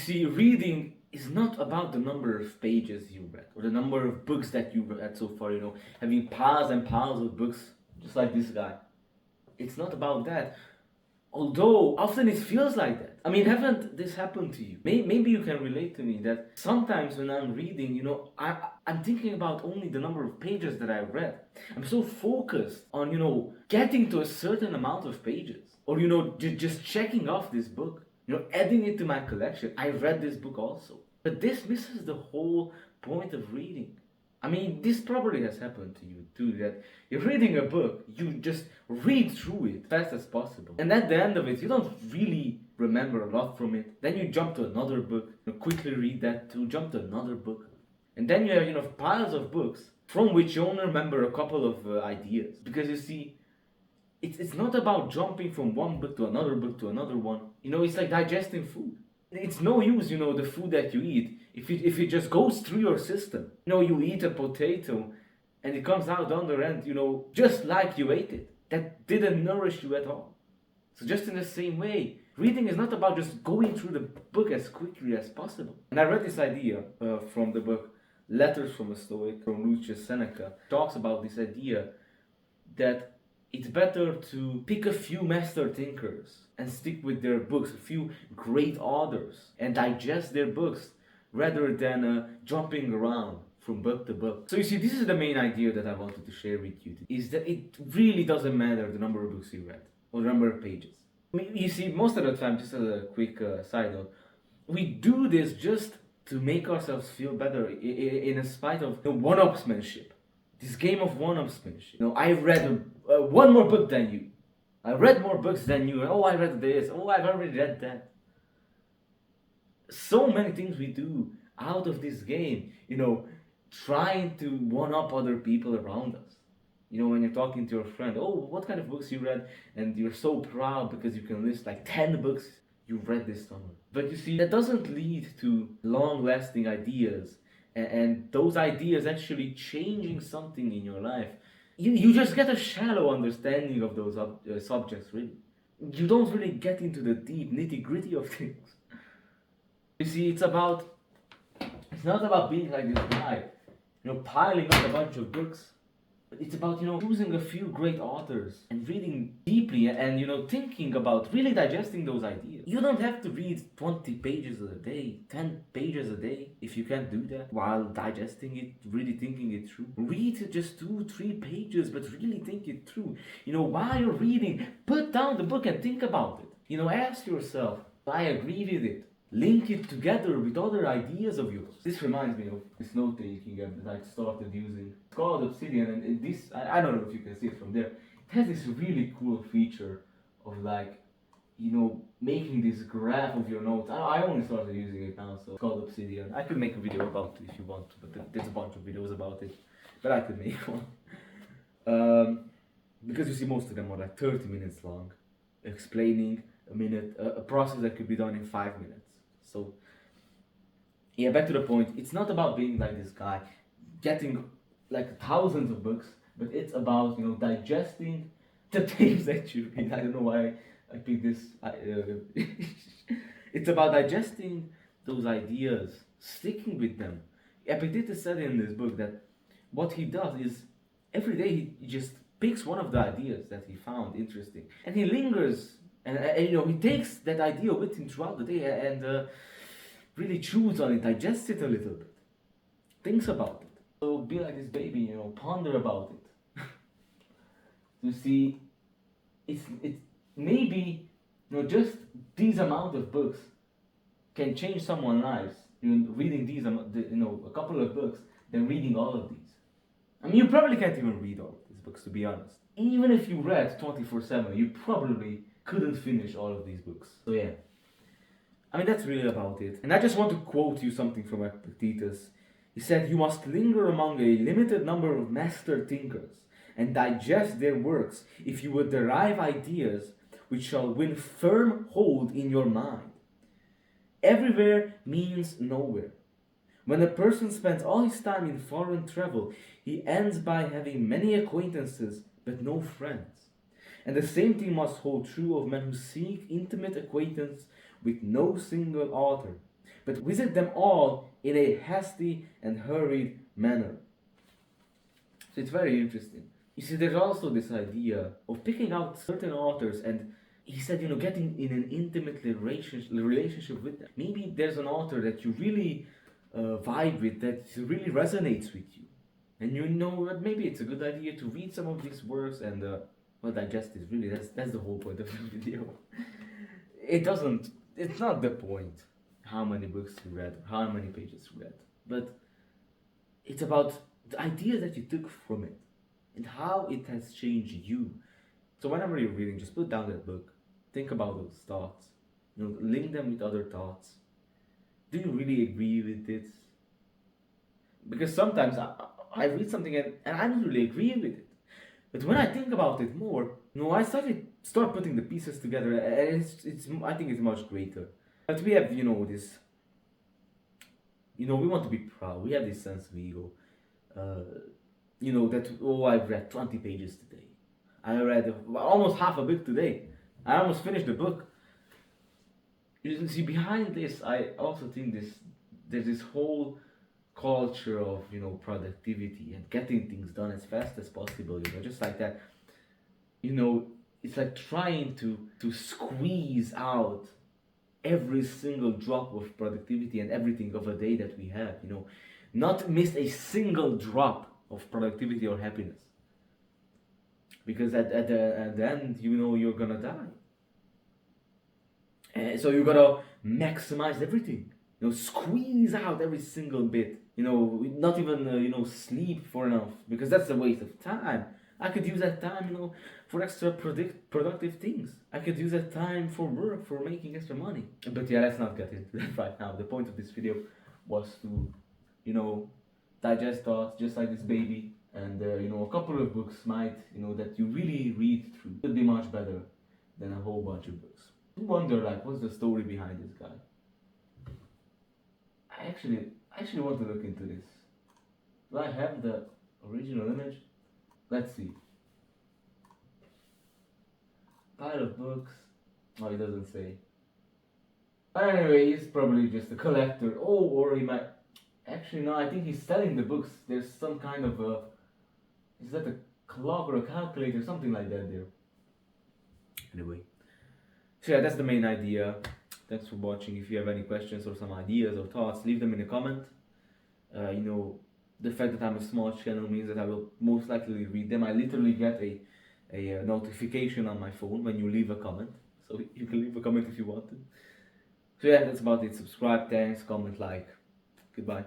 see, reading is not about the number of pages you read or the number of books that you've read so far, having piles and piles of books, just like this guy. It's not about that. Although often it feels like that. I mean, haven't this happened to you? Maybe you can relate to me that sometimes when I'm reading, I'm thinking about only the number of pages that I've read. I'm so focused on, getting to a certain amount of pages. Or, just checking off this book, adding it to my collection. I read this book also. But this misses the whole point of reading. I mean, this probably has happened to you too, that you're reading a book, you just read through it fast as possible. And at the end of it, you don't really remember a lot from it. Then you jump to another book, quickly read that too, jump to another book. And then you have, piles of books from which you only remember a couple of ideas. Because you see, it's not about jumping from one book to another one. It's like digesting food. It's no use, the food that you eat if it just goes through your system. You eat a potato and it comes out on the end, just like you ate it. That didn't nourish you at all. So just in the same way, reading is not about just going through the book as quickly as possible. And I read this idea from the book Letters from a Stoic, from Seneca. Talks about this idea that it's better to pick a few master thinkers and stick with their books, a few great authors, and digest their books rather than jumping around from book to book. So you see, this is the main idea that I wanted to share with you, is that it really doesn't matter the number of books you read or the number of pages. I mean, you see, most of the time, just as a quick side note, we do this just to make ourselves feel better in spite of the one-upsmanship. This game of one-upsmanship. I read one more book than you. I read more books than you. Oh, I read this. Oh, I've already read that. So many things we do out of this game, trying to one-up other people around us. When you're talking to your friend, oh, what kind of books you read? And you're so proud because you can list like 10 books you've read this summer. But you see, that doesn't lead to long-lasting ideas. And those ideas actually changing something in your life. You just get a shallow understanding of those subjects, really. You don't really get into the deep nitty-gritty of things. You see, it's not about being like this guy, piling up a bunch of books. But it's about, choosing a few great authors and reading deeply and, thinking about really digesting those ideas. You don't have to read 20 pages a day, 10 pages a day, if you can't do that while digesting it, really thinking it through. Read just 2-3 pages, but really think it through. While you're reading, put down the book and think about it. Ask yourself, do I agree with it? Link it together with other ideas of yours. This reminds me of this note taking that I started using. It's called Obsidian, and this, I don't know if you can see it from there. It has this really cool feature of making this graph of your notes. I only started using it now, so it's called Obsidian. I could make a video about it if you want to, but there's a bunch of videos about it. But I could make one. Because you see, most of them are like 30 minutes long, explaining a process that could be done in 5 minutes. So, yeah, back to the point. It's not about being like this guy, getting like thousands of books, but it's about, digesting the things that you read. I don't know why I picked this. It's about digesting those ideas, sticking with them. Epictetus said in this book that what he does is every day he just picks one of the ideas that he found interesting, and he lingers. And he takes that idea with him throughout the day and really chews on it, digests it a little bit, thinks about it. So be like this baby, ponder about it. You see, it's maybe just these amount of books can change someone's lives. Reading these, a couple of books, than reading all of these. I mean, you probably can't even read all of these books, to be honest. Even if you read 24/7, you probably couldn't finish all of these books. So yeah, I mean, that's really about it. And I just want to quote you something from Epictetus. He said, "You must linger among a limited number of master thinkers and digest their works if you would derive ideas which shall win firm hold in your mind. Everywhere means nowhere. When a person spends all his time in foreign travel, he ends by having many acquaintances but no friends. And the same thing must hold true of men who seek intimate acquaintance with no single author, but visit them all in a hasty and hurried manner. So it's very interesting. You see, there's also this idea of picking out certain authors, and he said, getting in an intimate relationship with them. Maybe there's an author that you really vibe with, that really resonates with you. And you know that maybe it's a good idea to read some of these works and, digest it. Really, that's the whole point of the video. It's not the point how many books you read, how many pages you read, but it's about the idea that you took from it and how it has changed you. So whenever you're reading, just put down that book, think about those thoughts, link them with other thoughts. Do you really agree with it? Because sometimes I read something and I don't really agree with it. But when I think about it more, I start putting the pieces together, and it's I think it's much greater. But we have this, we want to be proud. We have this sense of ego. That, I've read 20 pages today. I read almost half a book today. I almost finished the book. You see, behind this, I also think there's this whole culture of productivity and getting things done as fast as possible. Just like that. It's like trying to squeeze out every single drop of productivity and everything of a day that we have. Not miss a single drop of productivity or happiness, because at the end, you're gonna die. And so you gotta maximize everything. Squeeze out every single bit. Not even sleep for enough, because that's a waste of time. I could use that time, for extra productive things. I could use that time for work, for making extra money. But yeah, let's not get into that right now. The point of this video was to, digest thoughts just like this baby. And, a couple of books might, that you really read through could be much better than a whole bunch of books. You wonder, what's the story behind this guy? I actually want to look into this. Do I have the original image? Let's see. Pile of books. Oh, it doesn't say. Anyway, he's probably just a collector. Oh, or he might... Actually, no, I think he's selling the books. There's some kind of a... Is that a clock or a calculator? Something like that there. Anyway. So yeah, that's the main idea. Thanks for watching. If you have any questions or some ideas or thoughts, leave them in a comment. The fact that I'm a small channel means that I will most likely read them. I literally get a notification on my phone when you leave a comment. So you can leave a comment if you want to. So yeah, that's about it. Subscribe, thanks, comment, like. Goodbye.